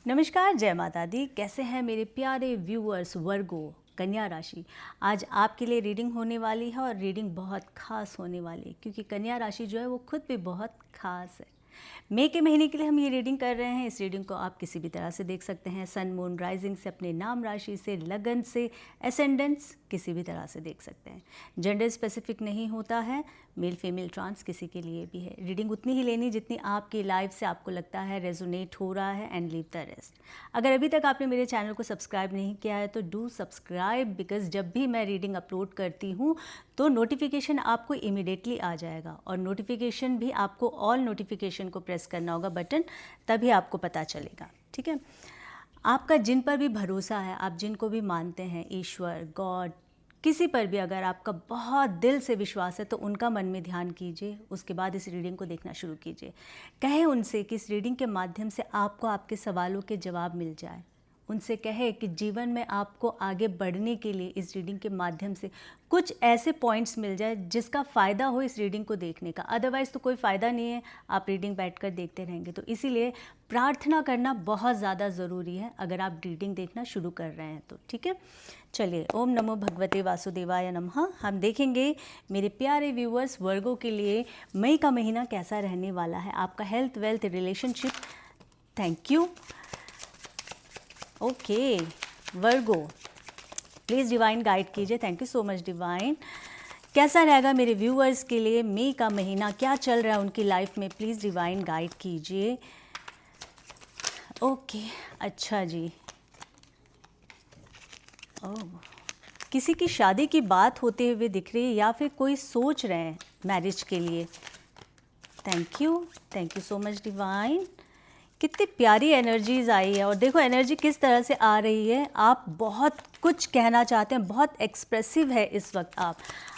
नमस्कार, जय माता दी। कैसे हैं मेरे प्यारे व्यूअर्स वर्गो कन्या राशि। आज आपके लिए रीडिंग होने वाली है और रीडिंग बहुत खास होने वाली है क्योंकि कन्या राशि जो है वो खुद भी बहुत खास है। मई के महीने के लिए हम ये रीडिंग कर रहे हैं। इस रीडिंग को आप किसी भी तरह से देख सकते हैं, सन मून राइजिंग से, अपने नाम राशि से, लगन से, एसेंडेंस, किसी भी तरह से देख सकते हैं। जेंडर स्पेसिफिक नहीं होता है, मेल फीमेल ट्रांस किसी के लिए भी है। रीडिंग उतनी ही लेनी जितनी आपकी लाइफ से आपको लगता है रेजोनेट हो रहा है, एंड लीव द रेस्ट। अगर अभी तक आपने मेरे चैनल को सब्सक्राइब नहीं किया है तो डू सब्सक्राइब, बिकॉज जब भी मैं रीडिंग अपलोड करती हूँ तो नोटिफिकेशन आपको इमिडिएटली आ जाएगा, और नोटिफिकेशन भी आपको ऑल नोटिफिकेशन को प्रेस करना होगा बटन, तभी आपको पता चलेगा। ठीक है, आपका जिन पर भी भरोसा है, आप जिनको भी मानते हैं, ईश्वर, गॉड, किसी पर भी अगर आपका बहुत दिल से विश्वास है तो उनका मन में ध्यान कीजिए। उसके बाद इस रीडिंग को देखना शुरू कीजिए। कहें उनसे कि इस रीडिंग के माध्यम से आपको आपके सवालों के जवाब मिल जाए। उनसे कहे कि जीवन में आपको आगे बढ़ने के लिए इस रीडिंग के माध्यम से कुछ ऐसे पॉइंट्स मिल जाए जिसका फ़ायदा हो इस रीडिंग को देखने का। अदरवाइज़ तो कोई फ़ायदा नहीं है, आप रीडिंग बैठकर देखते रहेंगे। तो इसीलिए प्रार्थना करना बहुत ज़्यादा ज़रूरी है अगर आप रीडिंग देखना शुरू कर रहे हैं तो। ठीक है, चलिए, ओम नमो भगवते वासुदेवाय नमः। हम देखेंगे मेरे प्यारे व्यूअर्स वर्गों के लिए मई का महीना कैसा रहने वाला है। आपका health, wealth, relationship. Thank you. Okay Virgo, please divine guide कीजिए। Thank you so much divine. कैसा रहेगा मेरे व्यूअर्स के लिए मई का महीना, क्या चल रहा है उनकी लाइफ में, प्लीज़ डिवाइन गाइड कीजिए। ओके, अच्छा जी। ओह, किसी की शादी की बात होते हुए दिख रही है या फिर कोई सोच रहे हैं मैरिज के लिए। Thank you so much divine. कितनी प्यारी एनर्जीज आई है, और देखो एनर्जी किस तरह से आ रही है। आप बहुत कुछ कहना चाहते हैं, बहुत एक्सप्रेसिव है इस वक्त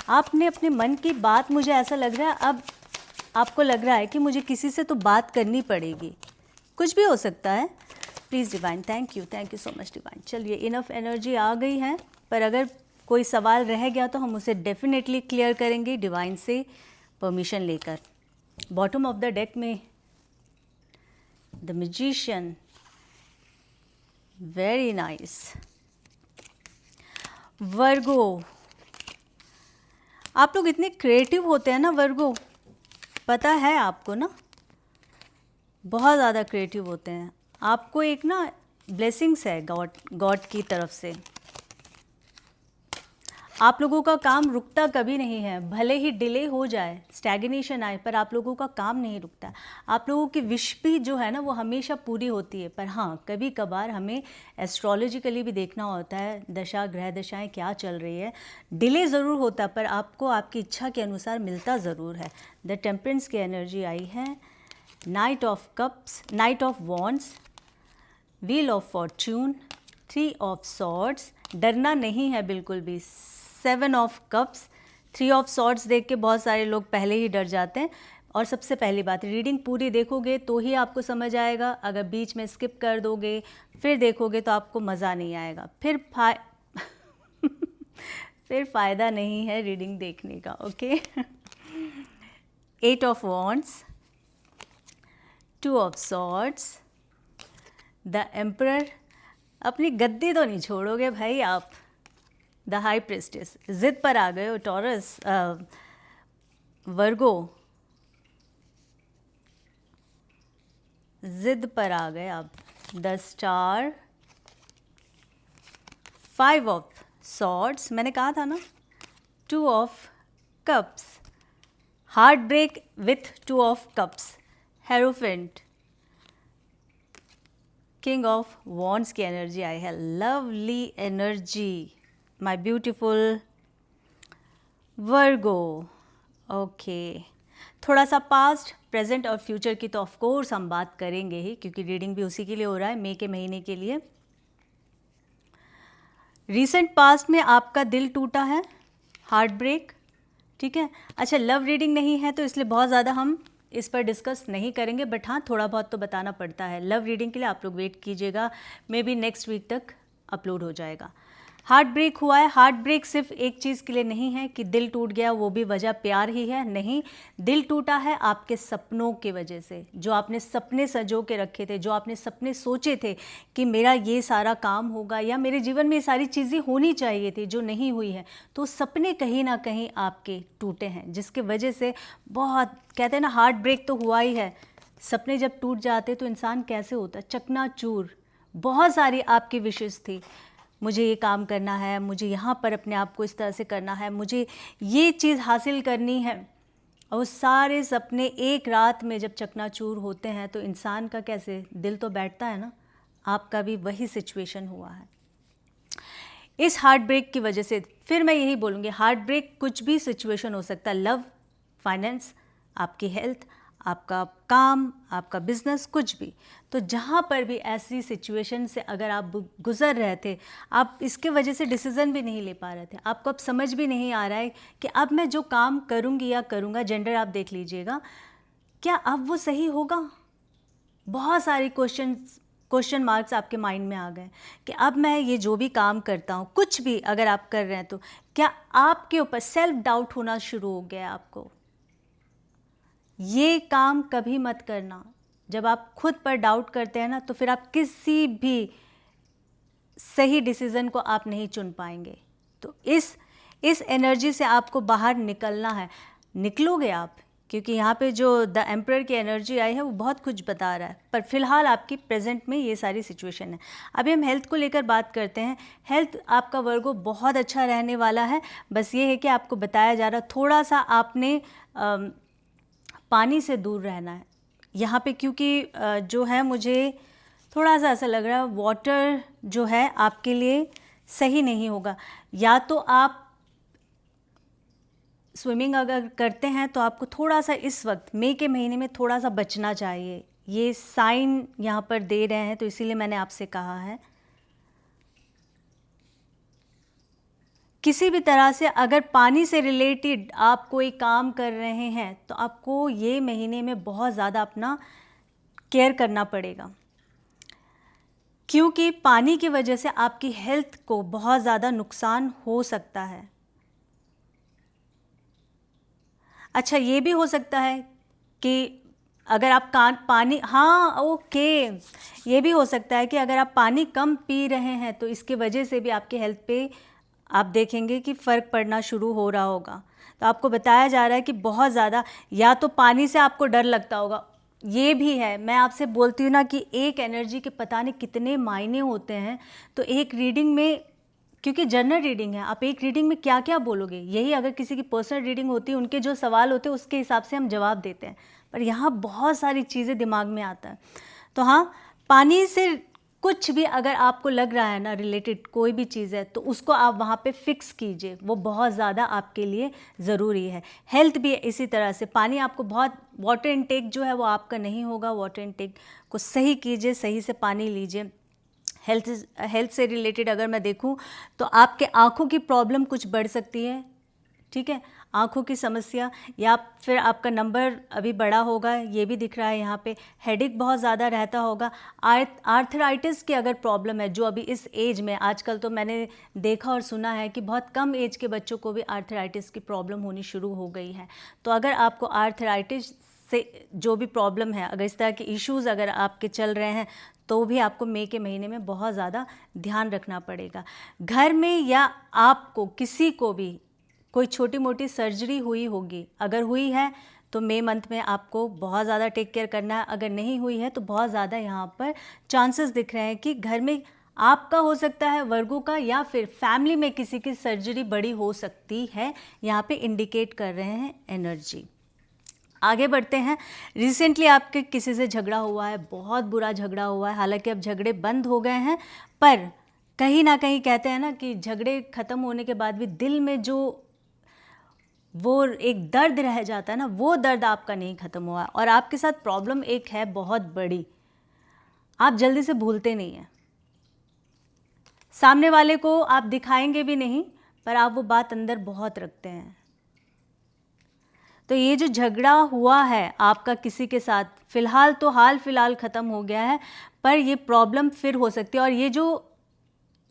आपने अपने मन की बात, मुझे ऐसा लग रहा है अब आपको लग रहा है कि मुझे किसी से तो बात करनी पड़ेगी। कुछ भी हो सकता है। Please divine, thank you so much divine. चलिए, इनफ एनर्जी आ गई है, पर अगर कोई सवाल रह गया तो हम उसे डेफिनेटली क्लियर करेंगे डिवाइन से परमिशन लेकर। बॉटम ऑफ द डेक में द मैजिशियन, वेरी नाइस। वर्गो, आप लोग इतने क्रिएटिव होते हैं ना वर्गो, पता है आपको ना, बहुत ज़्यादा क्रिएटिव होते हैं। आपको एक ना ब्लेसिंग्स है गॉड की तरफ से। आप लोगों का काम रुकता कभी नहीं है, भले ही डिले हो जाए, स्टैग्नेशन आए, पर आप लोगों का काम नहीं रुकता। आप लोगों की विश भी जो है ना वो हमेशा पूरी होती है। पर हाँ, कभी कभार हमें एस्ट्रोलॉजिकली भी देखना होता है, दशा ग्रह दशाएं क्या चल रही है। डिले ज़रूर होता है पर आपको आपकी इच्छा के अनुसार मिलता ज़रूर है। द टेम्परेंस की एनर्जी आई है, night of cups, night of wands, wheel of Fortune, three of swords. डरना नहीं है बिल्कुल भी। 7 ऑफ कप्स, 3 ऑफ सॉर्ड्स देख के बहुत सारे लोग पहले ही डर जाते हैं। और सबसे पहली बात, रीडिंग पूरी देखोगे तो ही आपको समझ आएगा। अगर बीच में स्किप कर दोगे फिर देखोगे तो आपको मज़ा नहीं आएगा, फिर फ़ायदा नहीं है रीडिंग देखने का। Okay. 8 of wands, 2 of swords, the emperor. अपनी गद्दी तो नहीं छोड़ोगे भाई आप। द हाई प्रिस्टेस, जिद पर आ गए हो टॉरस, वर्गो, जिद पर आ गए आप। द स्टार, 5 ऑफ सॉर्ड्स, मैंने कहा था ना, 2 of cups, heartbreak with 2 of cups, hierophant, king of wands की एनर्जी आई है। Lovely energy my beautiful Virgo. Okay, थोड़ा सा पास्ट, प्रेजेंट और फ्यूचर की तो ऑफ कोर्स हम बात करेंगे ही, क्योंकि रीडिंग भी उसी के लिए हो रहा है, मई के महीने के लिए। रीसेंट पास्ट में आपका दिल टूटा है, हार्ट ब्रेक। ठीक है, अच्छा, लव रीडिंग नहीं है तो इसलिए बहुत ज़्यादा हम इस पर डिस्कस नहीं करेंगे, बट हाँ थोड़ा बहुत तो बताना पड़ता है। लव रीडिंग के लिए आप लोग वेट कीजिएगा, मे बी नेक्स्ट वीक तक अपलोड हो जाएगा। हार्ट ब्रेक हुआ है। हार्ट ब्रेक सिर्फ एक चीज़ के लिए नहीं है कि दिल टूट गया, वो भी वजह प्यार ही है, नहीं। दिल टूटा है आपके सपनों की वजह से, जो आपने सपने सजो के रखे थे, जो आपने सपने सोचे थे कि मेरा ये सारा काम होगा या मेरे जीवन में ये सारी चीज़ें होनी चाहिए थी जो नहीं हुई है, तो सपने कहीं ना कहीं आपके टूटे हैं, जिसके वजह से बहुत, कहते हैं ना, हार्ट ब्रेक तो हुआ ही है। सपने जब टूट जाते तो इंसान कैसे होता है, चकनाचूर। बहुत सारी आपकी विशेष थी, मुझे ये काम करना है, मुझे यहाँ पर अपने आप को इस तरह से करना है, मुझे ये चीज़ हासिल करनी है, और सारे सपने एक रात में जब चकनाचूर होते हैं तो इंसान का कैसे दिल तो बैठता है ना। आपका भी वही सिचुएशन हुआ है इस हार्ट ब्रेक की वजह से। फिर मैं यही बोलूँगी, हार्ट ब्रेक कुछ भी सिचुएशन हो सकता है, लव, फाइनेंस, आपकी हेल्थ, आपका काम, आपका बिजनेस, कुछ भी। तो जहाँ पर भी ऐसी सिचुएशन से अगर आप गुजर रहे थे, आप इसके वजह से डिसीज़न भी नहीं ले पा रहे थे, आपको अब समझ भी नहीं आ रहा है कि अब मैं जो काम करूँगी या करूँगा, जेंडर आप देख लीजिएगा, क्या अब वो सही होगा। बहुत सारे क्वेश्चन मार्क्स आपके माइंड में आ गए कि अब मैं ये जो भी काम करता हूँ, कुछ भी अगर आप कर रहे हैं, तो क्या आपके ऊपर सेल्फ डाउट होना शुरू हो गया आपको। ये काम कभी मत करना। जब आप खुद पर डाउट करते हैं ना, तो फिर आप किसी भी सही डिसीज़न को आप नहीं चुन पाएंगे। तो इस एनर्जी से आपको बाहर निकलना है। निकलोगे आप, क्योंकि यहाँ पे जो द एम्परर की एनर्जी आई है वो बहुत कुछ बता रहा है, पर फिलहाल आपकी प्रेजेंट में ये सारी सिचुएशन है। अभी हम हेल्थ को लेकर बात करते हैं। हेल्थ आपका वर्गो बहुत अच्छा रहने वाला है। बस ये है कि आपको बताया जा रहा, थोड़ा सा आपने पानी से दूर रहना है यहाँ पे, क्योंकि जो है मुझे थोड़ा सा ऐसा लग रहा है वाटर जो है आपके लिए सही नहीं होगा। या तो आप स्विमिंग अगर करते हैं तो आपको थोड़ा सा इस वक्त मई के महीने में थोड़ा सा बचना चाहिए। ये साइन यहाँ पर दे रहे हैं, तो इसीलिए मैंने आपसे कहा है किसी भी तरह से अगर पानी से रिलेटेड आप कोई काम कर रहे हैं तो आपको ये महीने में बहुत ज़्यादा अपना केयर करना पड़ेगा, क्योंकि पानी की वजह से आपकी हेल्थ को बहुत ज़्यादा नुकसान हो सकता है। अच्छा, ये भी हो सकता है कि अगर आप पानी, हाँ ओके, ये भी हो सकता है कि अगर आप पानी कम पी रहे हैं तो इसकी वजह से भी आपकी हेल्थ पे आप देखेंगे कि फ़र्क पड़ना शुरू हो रहा होगा। तो आपको बताया जा रहा है कि बहुत ज़्यादा, या तो पानी से आपको डर लगता होगा, ये भी है। मैं आपसे बोलती हूँ ना कि एक एनर्जी के पता नहीं कितने मायने होते हैं। तो एक रीडिंग में, क्योंकि जनरल रीडिंग है, आप एक रीडिंग में क्या क्या बोलोगे, यही अगर किसी की पर्सनल रीडिंग होती है, उनके जो सवाल होते हैं उसके हिसाब से हम जवाब देते हैं, पर यहाँ बहुत सारी चीज़ें दिमाग में आता है। तो हाँ, पानी से कुछ भी अगर आपको लग रहा है ना रिलेटेड कोई भी चीज़ है, तो उसको आप वहाँ पे फिक्स कीजिए, वो बहुत ज़्यादा आपके लिए ज़रूरी है। हेल्थ भी इसी तरह से, पानी आपको बहुत, वाटर इनटेक जो है वो आपका नहीं होगा, वाटर इनटेक को सही कीजिए, सही से पानी लीजिए। हेल्थ से रिलेटेड अगर मैं देखूं तो आपके आँखों की प्रॉब्लम कुछ बढ़ सकती है, ठीक है, आँखों की समस्या, या फिर आपका नंबर अभी बड़ा होगा, ये भी दिख रहा है यहाँ पे। हेडेक बहुत ज़्यादा रहता होगा। आर्थराइटिस की अगर प्रॉब्लम है, जो अभी इस एज में, आजकल तो मैंने देखा और सुना है कि बहुत कम एज के बच्चों को भी आर्थराइटिस की प्रॉब्लम होनी शुरू हो गई है। तो अगर आपको आर्थराइटिस से जो भी प्रॉब्लम है, अगर इस तरह के इश्यूज़ अगर आपके चल रहे हैं, तो भी आपको मई के महीने में बहुत ज़्यादा ध्यान रखना पड़ेगा। घर में या आपको किसी को भी कोई छोटी मोटी सर्जरी हुई होगी, अगर हुई है तो मई मंथ में आपको बहुत ज़्यादा टेक केयर करना है। अगर नहीं हुई है तो बहुत ज़्यादा यहाँ पर चांसेस दिख रहे हैं कि घर में आपका हो सकता है, वर्गों का, या फिर फैमिली में किसी की सर्जरी बड़ी हो सकती है, यहाँ पे इंडिकेट कर रहे हैं एनर्जी। आगे बढ़ते हैं। रिसेंटली आपके किसी से झगड़ा हुआ है, बहुत बुरा झगड़ा हुआ है, हालांकि अब झगड़े बंद हो गए हैं, पर कहीं ना कहीं कहते हैं ना कि झगड़े ख़त्म होने के बाद भी दिल में जो वो एक दर्द रह जाता है ना, वो दर्द आपका नहीं ख़त्म हुआ, और आपके साथ प्रॉब्लम एक है बहुत बड़ी, आप जल्दी से भूलते नहीं हैं। सामने वाले को आप दिखाएंगे भी नहीं, पर आप वो बात अंदर बहुत रखते हैं। तो ये जो झगड़ा हुआ है आपका किसी के साथ, फ़िलहाल तो हाल फिलहाल ख़त्म हो गया है, पर ये प्रॉब्लम फिर हो सकती है। और ये जो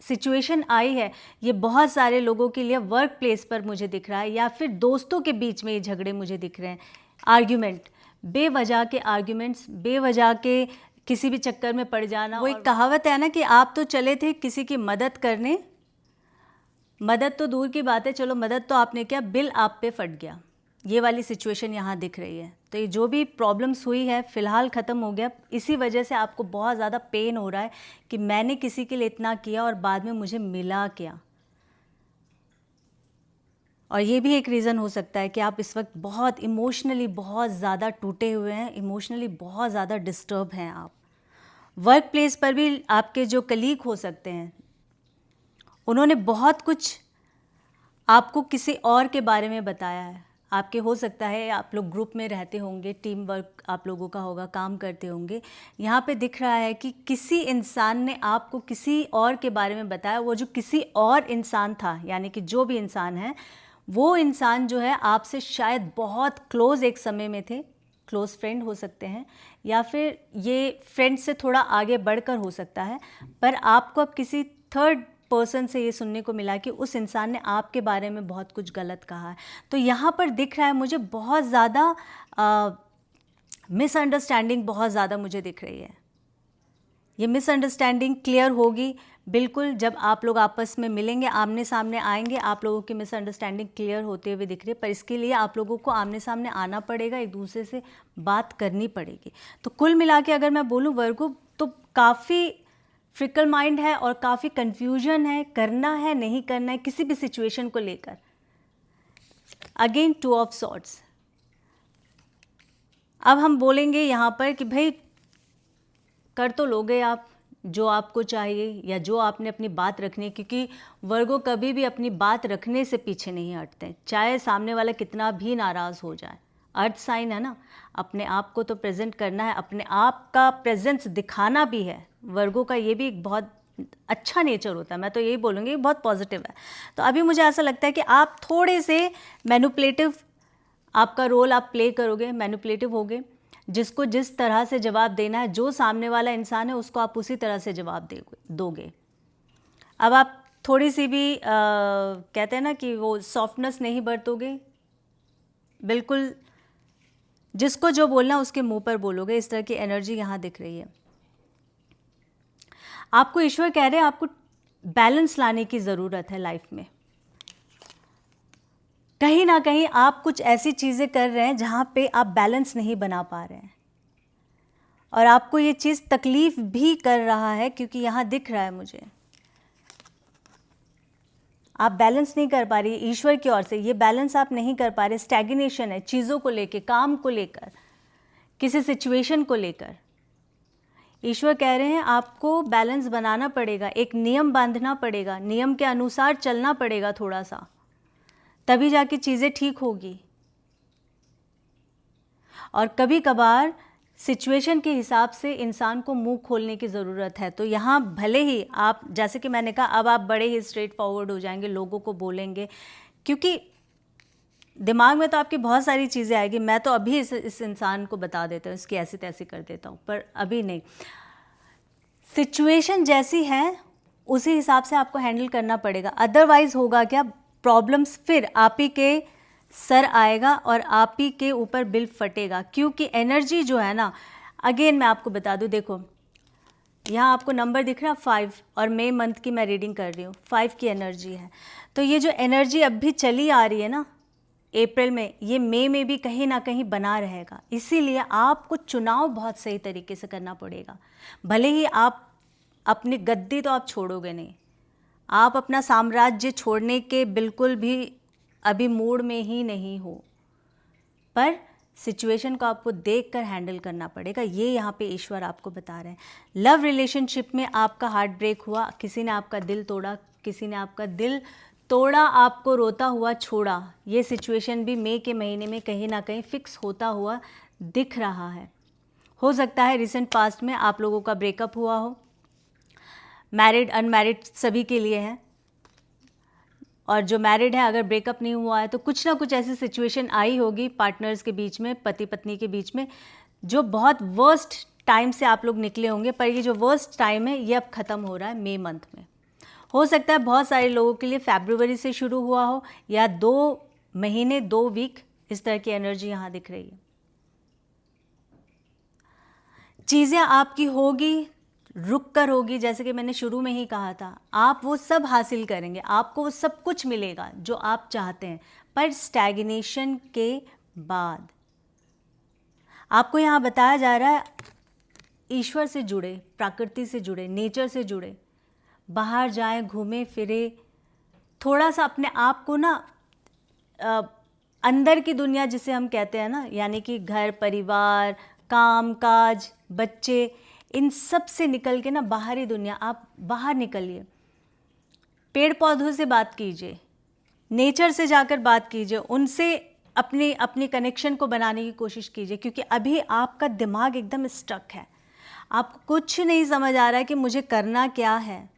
सिचुएशन आई है ये बहुत सारे लोगों के लिए वर्क प्लेस पर मुझे दिख रहा है, या फिर दोस्तों के बीच में ये झगड़े मुझे दिख रहे हैं। आर्ग्यूमेंट, बेवजह के आर्ग्यूमेंट्स, बेवजह के किसी भी चक्कर में पड़ जाना। वो एक कहावत है ना कि आप तो चले थे किसी की मदद करने, मदद तो दूर की बात है, चलो मदद तो आपने किया, बिल आप पे फट गया। ये वाली सिचुएशन यहाँ दिख रही है। तो ये जो भी प्रॉब्लम्स हुई है फ़िलहाल ख़त्म हो गया। इसी वजह से आपको बहुत ज़्यादा पेन हो रहा है कि मैंने किसी के लिए इतना किया और बाद में मुझे मिला क्या। और ये भी एक रीज़न हो सकता है कि आप इस वक्त बहुत इमोशनली बहुत ज़्यादा टूटे हुए हैं, इमोशनली बहुत ज़्यादा डिस्टर्ब हैं आप। वर्क प्लेस पर भी आपके जो कलीग हो सकते हैं, उन्होंने बहुत कुछ आपको किसी और के बारे में बताया है। आपके हो सकता है आप लोग ग्रुप में रहते होंगे, टीम वर्क आप लोगों का होगा, काम करते होंगे। यहाँ पे दिख रहा है कि किसी इंसान ने आपको किसी और के बारे में बताया। वो जो किसी और इंसान था, यानी कि जो भी इंसान है, वो इंसान जो है आपसे शायद बहुत क्लोज़ एक समय में थे, क्लोज़ फ्रेंड हो सकते हैं, या फिर ये फ्रेंड से थोड़ा आगे बढ़कर हो सकता है। पर आपको अब किसी थर्ड पर्सन से ये सुनने को मिला कि उस इंसान ने आपके बारे में बहुत कुछ गलत कहा है। तो यहाँ पर दिख रहा है मुझे बहुत ज़्यादा मिसअंडरस्टैंडिंग बहुत ज़्यादा मुझे दिख रही है। ये मिसअंडरस्टैंडिंग क्लियर होगी बिल्कुल जब आप लोग आपस में मिलेंगे, आमने सामने आएंगे। आप लोगों की मिसअंडरस्टैंडिंग क्लियर होते हुए दिख रही है, पर इसके लिए आप लोगों को आमने सामने आना पड़ेगा, एक दूसरे से बात करनी पड़ेगी। तो कुल मिला के अगर मैं बोलूँ वर्गो, तो काफ़ी फिकल माइंड है और काफ़ी कन्फ्यूजन है, करना है नहीं करना है किसी भी सिचुएशन को लेकर। Again 2 of swords. अब हम बोलेंगे यहाँ पर कि भाई कर तो लोगे आप जो आपको चाहिए, या जो आपने अपनी बात रखनी है, क्योंकि वर्गो कभी भी अपनी बात रखने से पीछे नहीं हटते, चाहे सामने वाला कितना भी नाराज़ हो जाए। अर्थ साइन है ना, अपने आप को तो प्रेजेंट करना है, अपने आप का प्रेजेंस दिखाना भी है। वर्गो का ये भी एक बहुत अच्छा नेचर होता है, मैं तो यही बोलूँगी, बहुत पॉजिटिव है। तो अभी मुझे ऐसा लगता है कि आप थोड़े से मैनिपुलेटिव, आपका रोल आप प्ले करोगे, मैनिपुलेटिव होगे। जिसको जिस तरह से जवाब देना है, जो सामने वाला इंसान है उसको आप उसी तरह से जवाब दोगे। अब आप थोड़ी सी भी कहते हैं ना कि वो सॉफ्टनेस नहीं बरतोगे, बिल्कुल जिसको जो बोलना उसके मुंह पर बोलोगे। इस तरह की एनर्जी यहाँ दिख रही है। आपको ईश्वर कह रहे हैं आपको बैलेंस लाने की ज़रूरत है लाइफ में। कहीं ना कहीं आप कुछ ऐसी चीज़ें कर रहे हैं जहाँ पे आप बैलेंस नहीं बना पा रहे हैं, और आपको ये चीज़ तकलीफ़ भी कर रहा है, क्योंकि यहाँ दिख रहा है मुझे आप बैलेंस नहीं कर पा रही। ईश्वर की ओर से ये बैलेंस आप नहीं कर पा रहे। स्टैग्नेशन है चीज़ों को लेकर, काम को लेकर, किसी सिचुएशन को लेकर। ईश्वर कह रहे हैं आपको बैलेंस बनाना पड़ेगा, एक नियम बांधना पड़ेगा, नियम के अनुसार चलना पड़ेगा थोड़ा सा, तभी जाके चीज़ें ठीक होगी। और कभी कभार सिचुएशन के हिसाब से इंसान को मुंह खोलने की ज़रूरत है। तो यहाँ भले ही आप, जैसे कि मैंने कहा, अब आप बड़े ही स्ट्रेट फॉरवर्ड हो जाएंगे, लोगों को बोलेंगे, क्योंकि दिमाग में तो आपकी बहुत सारी चीज़ें आएगी। मैं तो अभी इस इंसान को बता देता हूँ, इसकी ऐसी तैसी कर देता हूँ, पर अभी नहीं। सिचुएशन जैसी है उसी हिसाब से आपको हैंडल करना पड़ेगा। अदरवाइज़ होगा क्या, प्रॉब्लम्स फिर आप ही के सर आएगा और आप ही के ऊपर बिल फटेगा। क्योंकि एनर्जी जो है ना, अगेन मैं आपको बता दूं, देखो यहाँ आपको नंबर दिख रहा है 5, और मई मंथ की मैं रीडिंग कर रही हूँ, 5 की एनर्जी है। तो ये जो एनर्जी अब भी चली आ रही है ना अप्रैल में, ये मई में भी कहीं ना कहीं बना रहेगा। इसीलिए आपको चुनाव बहुत सही तरीके से करना पड़ेगा। भले ही आप अपनी गद्दी तो आप छोड़ोगे नहीं, आप अपना साम्राज्य छोड़ने के बिल्कुल भी अभी मूड में ही नहीं हो, पर सिचुएशन को आपको देखकर हैंडल करना पड़ेगा। ये यहाँ पे ईश्वर आपको बता रहे हैं। लव रिलेशनशिप में आपका हार्ट ब्रेक हुआ, किसी ने आपका दिल तोड़ा, किसी ने आपका दिल तोड़ा, आपको रोता हुआ छोड़ा। ये सिचुएशन भी मई के महीने में कहीं ना कहीं फिक्स होता हुआ दिख रहा है। हो सकता है रिसेंट पास्ट में आप लोगों का ब्रेकअप हुआ हो। मैरिड अनमैरिड सभी के लिए है, और जो मैरिड है अगर ब्रेकअप नहीं हुआ है तो कुछ ना कुछ ऐसी सिचुएशन आई होगी पार्टनर्स के बीच में, पति पत्नी के बीच में, जो बहुत वर्स्ट टाइम से आप लोग निकले होंगे। पर ये जो वर्स्ट टाइम है ये अब ख़त्म हो रहा है मई मंथ में। हो सकता है बहुत सारे लोगों के लिए फरवरी से शुरू हुआ हो या 2 महीने 2 वीक, इस तरह की एनर्जी यहाँ दिख रही है। चीज़ें आपकी होगी, रुक कर होगी, जैसे कि मैंने शुरू में ही कहा था, आप वो सब हासिल करेंगे, आपको वो सब कुछ मिलेगा जो आप चाहते हैं, पर स्टैग्नेशन के बाद। आपको यहाँ बताया जा रहा है ईश्वर से जुड़े, प्रकृति से जुड़े, नेचर से जुड़े, बाहर जाएं, घूमें फिरे, थोड़ा सा अपने आप को ना अंदर की दुनिया जिसे हम कहते हैं ना, यानी कि घर परिवार, काम काज, बच्चे, इन सब से निकल के ना बाहरी दुनिया, आप बाहर निकलिए, पेड़ पौधों से बात कीजिए, नेचर से जाकर बात कीजिए, उनसे अपनी कनेक्शन को बनाने की कोशिश कीजिए, क्योंकि अभी आपका दिमाग एकदम स्टक है, आपको कुछ नहीं समझ आ रहा है कि मुझे करना क्या है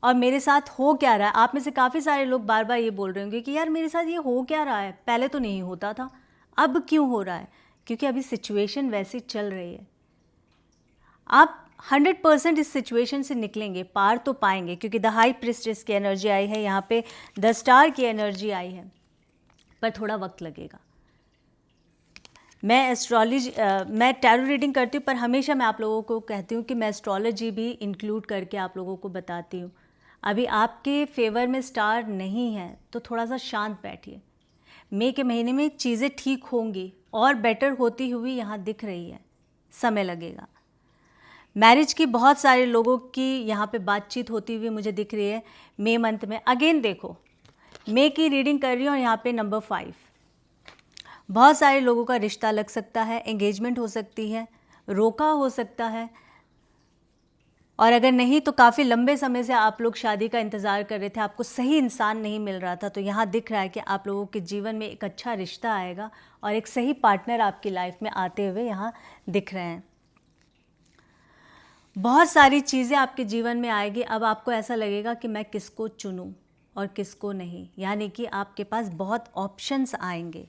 और मेरे साथ हो क्या रहा है। आप में से काफ़ी सारे लोग बार बार ये बोल रहे होंगे कि यार मेरे साथ ये हो क्या रहा है, पहले तो नहीं होता था, अब क्यों हो रहा है? क्योंकि अभी सिचुएशन वैसी चल रही है। आप 100% इस सिचुएशन से निकलेंगे, पार तो पाएंगे, क्योंकि द हाई प्रिस्टेस की एनर्जी आई है, यहाँ पे द स्टार की एनर्जी आई है, पर थोड़ा वक्त लगेगा। मैं टैरो रीडिंग करती हूँ, पर हमेशा मैं आप लोगों को कहती हूँ कि मैं एस्ट्रोलॉजी भी इंक्लूड करके आप लोगों को बताती हूँ। अभी आपके फेवर में स्टार नहीं है तो थोड़ा सा शांत बैठिए। मई के महीने में चीज़ें ठीक होंगी और बेटर होती हुई यहाँ दिख रही है, समय लगेगा। मैरिज की बहुत सारे लोगों की यहाँ पे बातचीत होती हुई मुझे दिख रही है मई मंथ में। अगेन देखो, मई की रीडिंग कर रही हूँ और यहाँ पे नंबर 5, बहुत सारे लोगों का रिश्ता लग सकता है, एंगेजमेंट हो सकती है, रोका हो सकता है, और अगर नहीं तो काफ़ी लंबे समय से आप लोग शादी का इंतज़ार कर रहे थे, आपको सही इंसान नहीं मिल रहा था, तो यहाँ दिख रहा है कि आप लोगों के जीवन में एक अच्छा रिश्ता आएगा और एक सही पार्टनर आपकी लाइफ में आते हुए यहाँ दिख रहे हैं। बहुत सारी चीज़ें आपके जीवन में आएगी। अब आपको ऐसा लगेगा कि मैं किसको चुनूं और किसको नहीं, यानी कि आपके पास बहुत ऑप्शंस आएंगे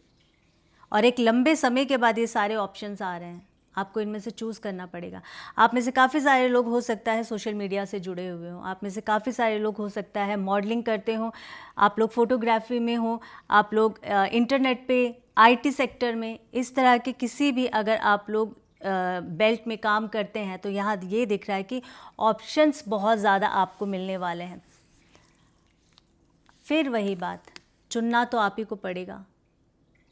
और एक लंबे समय के बाद ये सारे ऑप्शंस आ रहे हैं, आपको इनमें से चूज़ करना पड़ेगा। आप में से काफ़ी सारे लोग हो सकता है सोशल मीडिया से जुड़े हुए हों, आप में से काफ़ी सारे लोग हो सकता है मॉडलिंग करते हों, आप लोग फोटोग्राफी में हो, आप लोग इंटरनेट पे IT सेक्टर में, इस तरह के किसी भी अगर आप लोग बेल्ट में काम करते हैं तो यहाँ ये दिख रहा है कि ऑप्शंस बहुत ज़्यादा आपको मिलने वाले हैं। फिर वही बात, चुनना तो आप ही को पड़ेगा।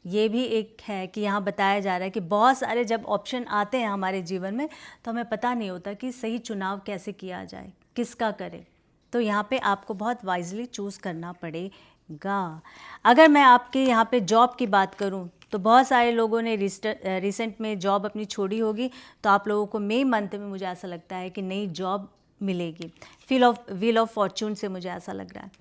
ये भी एक है कि यहाँ बताया जा रहा है कि बहुत सारे जब ऑप्शन आते हैं हमारे जीवन में तो हमें पता नहीं होता कि सही चुनाव कैसे किया जाए, किसका करें, तो यहाँ पे आपको बहुत वाइजली चूज़ करना पड़ेगा। अगर मैं आपके यहाँ पे जॉब की बात करूँ तो बहुत सारे लोगों ने रिसेंट में जॉब अपनी छोड़ी होगी, तो आप लोगों को मई मंथ में मुझे ऐसा लगता है कि नई जॉब मिलेगी। व्हील ऑफ फॉर्चून से मुझे ऐसा लग रहा है।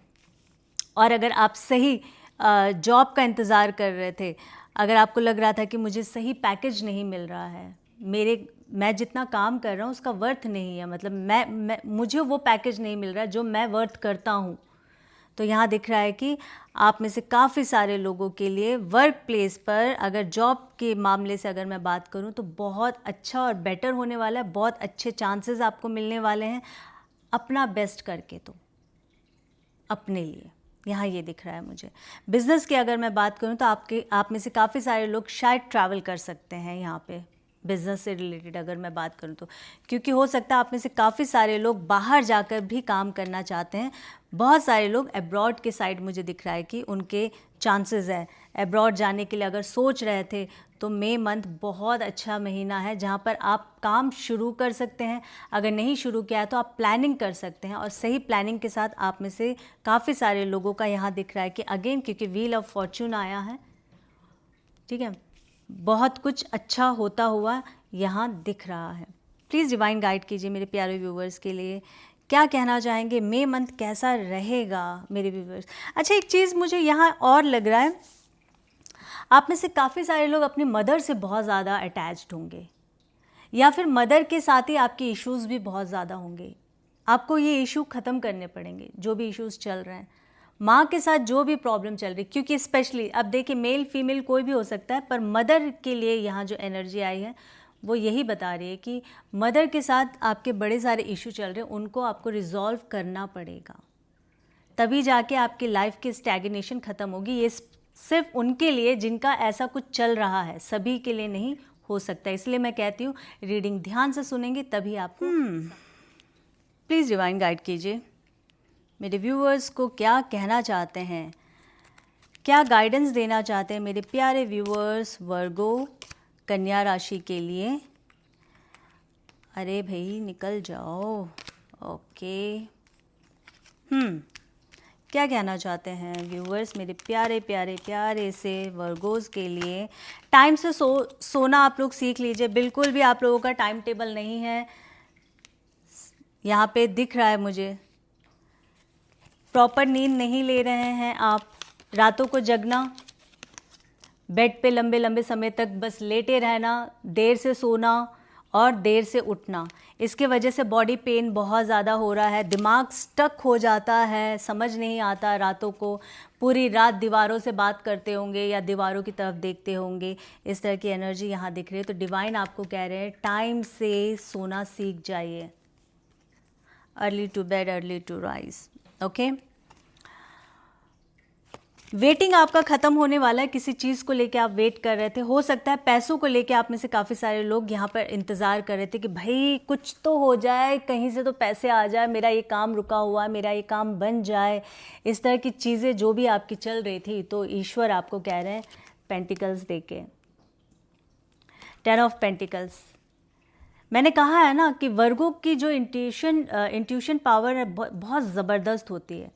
और अगर आप सही जॉब का इंतज़ार कर रहे थे, अगर आपको लग रहा था कि मुझे सही पैकेज नहीं मिल रहा है, मैं जितना काम कर रहा हूँ उसका वर्थ नहीं है, मतलब मुझे वो पैकेज नहीं मिल रहा है जो मैं वर्थ करता हूँ, तो यहाँ दिख रहा है कि आप में से काफ़ी सारे लोगों के लिए वर्क प्लेस पर अगर जॉब के मामले से अगर मैं बात करूँ तो बहुत अच्छा और बेटर होने वाला है, बहुत अच्छे चांसेस आपको मिलने वाले हैं अपना बेस्ट करके, तो अपने लिए यहाँ ये दिख रहा है मुझे। बिज़नेस की अगर मैं बात करूँ तो आप में से काफ़ी सारे लोग शायद ट्रैवल कर सकते हैं यहाँ पे, बिज़नेस से रिलेटेड अगर मैं बात करूँ तो, क्योंकि हो सकता है आप में से काफ़ी सारे लोग बाहर जाकर भी काम करना चाहते हैं। बहुत सारे लोग अब्रॉड के साइड मुझे दिख रहा है कि उनके चांसेस है अब्रॉड जाने के लिए, अगर सोच रहे थे तो मई मंथ बहुत अच्छा महीना है जहाँ पर आप काम शुरू कर सकते हैं। अगर नहीं शुरू किया है तो आप प्लानिंग कर सकते हैं, और सही प्लानिंग के साथ आप में से काफ़ी सारे लोगों का यहाँ दिख रहा है कि अगेन, क्योंकि व्हील ऑफ फॉर्चून आया है, ठीक है, बहुत कुछ अच्छा होता हुआ यहाँ दिख रहा है। प्लीज़ डिवाइन गाइड कीजिए मेरे प्यारे व्यूवर्स के लिए, क्या कहना चाहेंगे, मई मंथ कैसा रहेगा मेरे व्यूवर्स। अच्छा, एक चीज़ मुझे यहाँ और लग रहा है, आप में से काफ़ी सारे लोग अपनी मदर से बहुत ज़्यादा अटैच्ड होंगे, या फिर मदर के साथ ही आपके इश्यूज़ भी बहुत ज़्यादा होंगे। आपको ये इशू ख़त्म करने पड़ेंगे, जो भी इश्यूज़ चल रहे हैं, माँ के साथ जो भी प्रॉब्लम चल रही, क्योंकि स्पेशली अब देखिए मेल फीमेल कोई भी हो सकता है, पर मदर के लिए यहाँ जो एनर्जी आई है वो यही बता रही है कि मदर के साथ आपके बड़े सारे इशू चल रहे हैं, उनको आपको रिजॉल्व करना पड़ेगा। तभी जाके आपकी लाइफ की स्टैग्नेशन ख़त्म होगी। ये सिर्फ उनके लिए जिनका ऐसा कुछ चल रहा है, सभी के लिए नहीं हो सकता। इसलिए मैं कहती हूँ रीडिंग ध्यान से सुनेंगे तभी आपको प्लीज़ डिवाइन गाइड कीजिए मेरे व्यूअर्स को क्या कहना चाहते हैं, क्या गाइडेंस देना चाहते हैं मेरे प्यारे व्यूअर्स वर्गो कन्या राशि के लिए। अरे भाई निकल जाओ। ओके क्या कहना चाहते हैं व्यूअर्स मेरे प्यारे प्यारे प्यारे से वर्गोज़ के लिए। टाइम से सोना आप लोग सीख लीजिए। बिल्कुल भी आप लोगों का टाइम टेबल नहीं है, यहाँ पे दिख रहा है मुझे। प्रॉपर नींद नहीं ले रहे हैं आप, रातों को जगना, बेड पे लंबे लंबे समय तक बस लेटे रहना, देर से सोना और देर से उठना, इसके वजह से बॉडी पेन बहुत ज़्यादा हो रहा है। दिमाग स्टक हो जाता है, समझ नहीं आता। रातों को पूरी रात दीवारों से बात करते होंगे या दीवारों की तरफ देखते होंगे, इस तरह की एनर्जी यहाँ दिख रही है। तो डिवाइन आपको कह रहे हैं टाइम से सोना सीख जाइए। Early to bed early to rise. Okay, waiting आपका ख़त्म होने वाला है। किसी चीज़ को लेके आप वेट कर रहे थे, हो सकता है पैसों को लेके आप में से काफ़ी सारे लोग यहाँ पर इंतज़ार कर रहे थे कि भाई कुछ तो हो जाए, कहीं से तो पैसे आ जाए, मेरा ये काम रुका हुआ है, मेरा ये काम बन जाए। इस तरह की चीज़ें जो भी आपकी चल रही थी, तो ईश्वर आपको कह रहे हैं पेंटिकल्स देके, 10 ऑफ पेंटिकल्स। मैंने कहा है ना कि वर्गों की जो इंट्यूशन पावर है बहुत ज़बरदस्त होती है,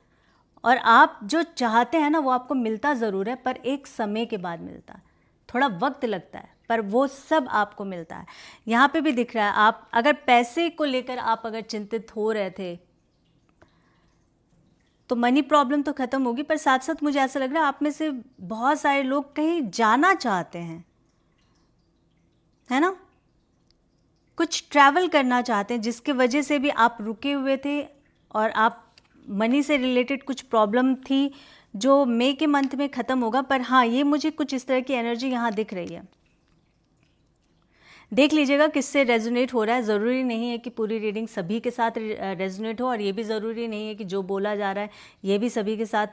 और आप जो चाहते हैं ना वो आपको मिलता ज़रूर है, पर एक समय के बाद मिलता है, थोड़ा वक्त लगता है, पर वो सब आपको मिलता है। यहाँ पे भी दिख रहा है, आप अगर पैसे को लेकर आप अगर चिंतित हो रहे थे तो मनी प्रॉब्लम तो ख़त्म होगी, पर साथ साथ मुझे ऐसा लग रहा है आप में से बहुत सारे लोग कहीं जाना चाहते हैं, है ना, कुछ ट्रैवल करना चाहते हैं, जिसके वजह से भी आप रुके हुए थे और आप मनी से रिलेटेड कुछ प्रॉब्लम थी जो मई के मंथ में ख़त्म होगा। पर हाँ, ये मुझे कुछ इस तरह की एनर्जी यहाँ दिख रही है। देख लीजिएगा किससे रेजोनेट हो रहा है। ज़रूरी नहीं है कि पूरी रीडिंग सभी के साथ रेजोनेट हो, और ये भी ज़रूरी नहीं है कि जो बोला जा रहा है ये भी सभी के साथ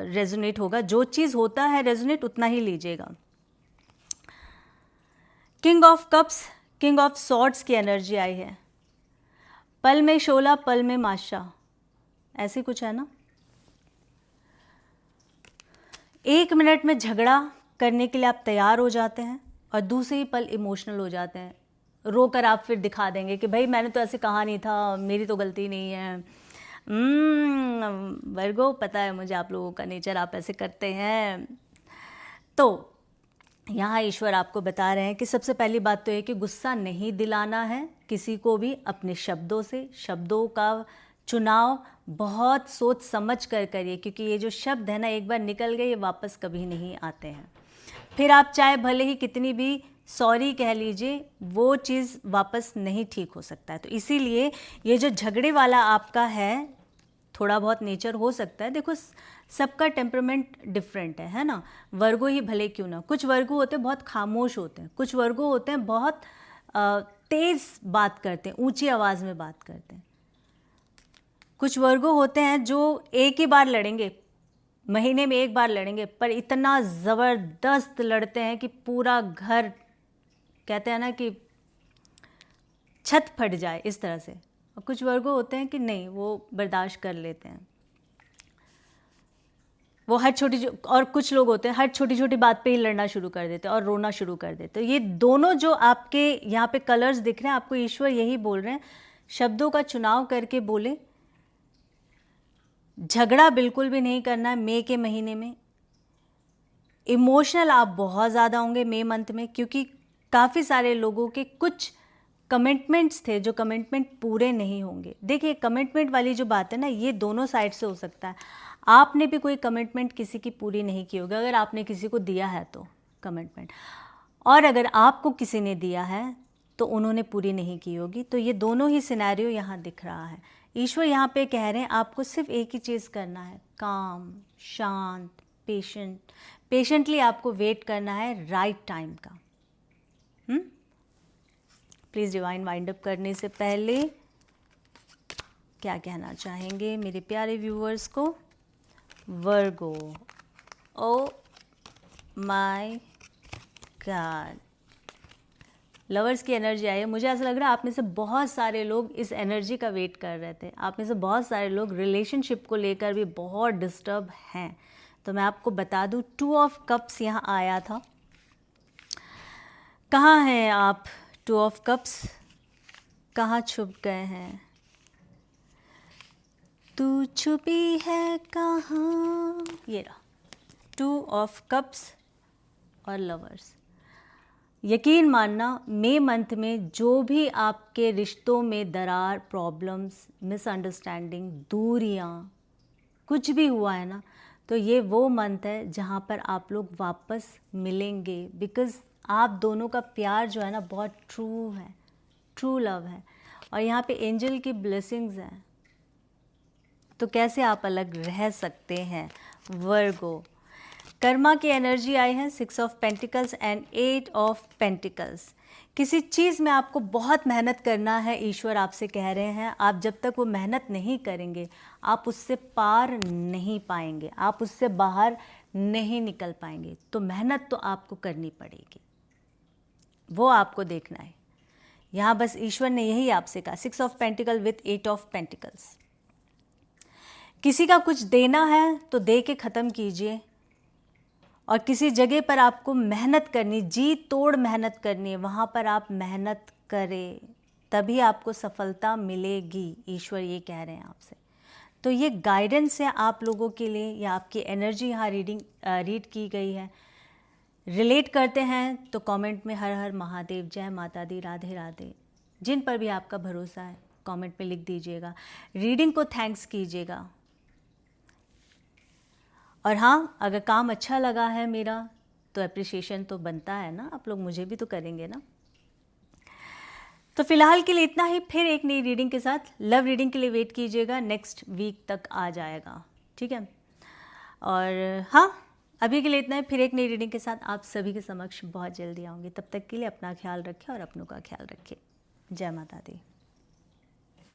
रेजोनेट होगा। जो चीज़ होता है रेजोनेट उतना ही लीजिएगा। King of cups, king of swords की एनर्जी आई है। पल में शोला पल में माशा, ऐसे कुछ है ना। 1 मिनट में झगड़ा करने के लिए आप तैयार हो जाते हैं और दूसरे ही पल इमोशनल हो जाते हैं, रोकर आप फिर दिखा देंगे कि भाई मैंने तो ऐसे कहा नहीं था, मेरी तो गलती नहीं है। वर्गो, पता है मुझे आप लोगों का नेचर, आप ऐसे करते हैं। तो यहाँ ईश्वर आपको बता रहे हैं कि सबसे पहली बात तो है कि गुस्सा नहीं दिलाना है किसी को भी अपने शब्दों से। शब्दों का चुनाव बहुत सोच समझ कर करिए, क्योंकि ये जो शब्द है ना, एक बार निकल गए ये वापस कभी नहीं आते हैं। फिर आप चाहे भले ही कितनी भी सॉरी कह लीजिए, वो चीज़ वापस नहीं ठीक हो सकता है। तो इसीलिए ये जो झगड़े वाला आपका है, थोड़ा बहुत नेचर हो सकता है। देखो सबका टेम्परामेंट डिफरेंट है ना। वर्गो ही भले क्यों ना, कुछ वर्गो होते हैं बहुत खामोश होते हैं, कुछ वर्गो होते हैं बहुत तेज़ बात करते हैं, ऊंची आवाज़ में बात करते हैं। कुछ वर्गो होते हैं जो एक ही बार लड़ेंगे, महीने में एक बार लड़ेंगे, पर इतना ज़बरदस्त लड़ते हैं कि पूरा घर, कहते हैं ना कि छत फट जाए, इस तरह से। और कुछ वर्गो होते हैं कि नहीं, वो बर्दाश्त कर लेते हैं, वो हर छोटी, और कुछ लोग होते हैं हर छोटी छोटी बात पे ही लड़ना शुरू कर देते हैं और रोना शुरू कर देते हैं। ये दोनों जो आपके यहाँ पे कलर्स दिख रहे हैं, आपको ईश्वर यही बोल रहे हैं, शब्दों का चुनाव करके बोले। झगड़ा बिल्कुल भी नहीं करना है मई के महीने में। इमोशनल आप बहुत ज़्यादा होंगे मई मंथ में, क्योंकि काफ़ी सारे लोगों के कुछ कमिटमेंट्स थे जो कमिटमेंट पूरे नहीं होंगे। देखिए कमिटमेंट वाली जो बात है ना, ये दोनों साइड से हो सकता है। आपने भी कोई कमिटमेंट किसी की पूरी नहीं की होगी, अगर आपने किसी को दिया है तो कमिटमेंट, और अगर आपको किसी ने दिया है तो उन्होंने पूरी नहीं की होगी। तो ये दोनों ही सिनेरियो यहाँ दिख रहा है। ईश्वर यहाँ पे कह रहे हैं आपको सिर्फ एक ही चीज़ करना है, काम, शांत, पेशेंटली आपको वेट करना है राइट टाइम का। प्लीज़ डिवाइन वाइंड अप करने से पहले क्या कहना चाहेंगे मेरे प्यारे व्यूअर्स को? वर्गो, ओ माय गॉड, लवर्स की एनर्जी आई है। मुझे ऐसा लग रहा है आप में से बहुत सारे लोग इस एनर्जी का वेट कर रहे थे। आप में से बहुत सारे लोग रिलेशनशिप को लेकर भी बहुत डिस्टर्ब हैं। तो मैं आपको बता दूं, 2 ऑफ कप्स यहाँ आया था। कहाँ हैं आप 2 ऑफ कप्स? कहाँ छुप गए हैं? तू छुपी है कहाँ? ये रहा 2 ऑफ कप्स और लवर्स। यकीन मानना, मई मंथ में जो भी आपके रिश्तों में दरार, प्रॉब्लम्स, मिसअंडरस्टैंडिंग, दूरियां, कुछ भी हुआ है ना, तो ये वो मंथ है जहाँ पर आप लोग वापस मिलेंगे। बिकॉज़ आप दोनों का प्यार जो है ना बहुत ट्रू है, ट्रू लव है, और यहाँ पे एंजल की ब्लेसिंग्स हैं। तो कैसे आप अलग रह सकते हैं वर्गो? कर्मा की एनर्जी आई है 6 of pentacles and 8 of pentacles. किसी चीज़ में आपको बहुत मेहनत करना है, ईश्वर आपसे कह रहे हैं। आप जब तक वो मेहनत नहीं करेंगे आप उससे पार नहीं पाएंगे, आप उससे बाहर नहीं निकल पाएंगे। तो मेहनत तो आपको करनी पड़ेगी, वो आपको देखना है। यहाँ बस ईश्वर ने यही आपसे कहा, 6 of pentacle with 8 of pentacles. किसी का कुछ देना है तो दे के ख़त्म कीजिए, और किसी जगह पर आपको मेहनत करनी, जी तोड़ मेहनत करनी है, वहाँ पर आप मेहनत करें, तभी आपको सफलता मिलेगी। ईश्वर ये कह रहे हैं आपसे। तो ये गाइडेंस है आप लोगों के लिए, या आपकी एनर्जी यहाँ रीड की गई है। रिलेट करते हैं तो कमेंट में हर हर महादेव, जय माता दी, राधे राधे, जिन पर भी आपका भरोसा है कमेंट में लिख दीजिएगा। रीडिंग को थैंक्स कीजिएगा। और हाँ, अगर काम अच्छा लगा है मेरा तो अप्रिसिएशन तो बनता है ना, आप लोग मुझे भी तो करेंगे ना। तो फिलहाल के लिए इतना ही, फिर एक नई रीडिंग के साथ। लव रीडिंग के लिए वेट कीजिएगा, नेक्स्ट वीक तक आ जाएगा, ठीक है। और हाँ, अभी के लिए इतना ही, फिर एक नई रीडिंग के साथ आप सभी के समक्ष बहुत जल्दी आऊँगी। तब तक के लिए अपना ख्याल रखें और अपनों का ख्याल रखें। जय माता दी।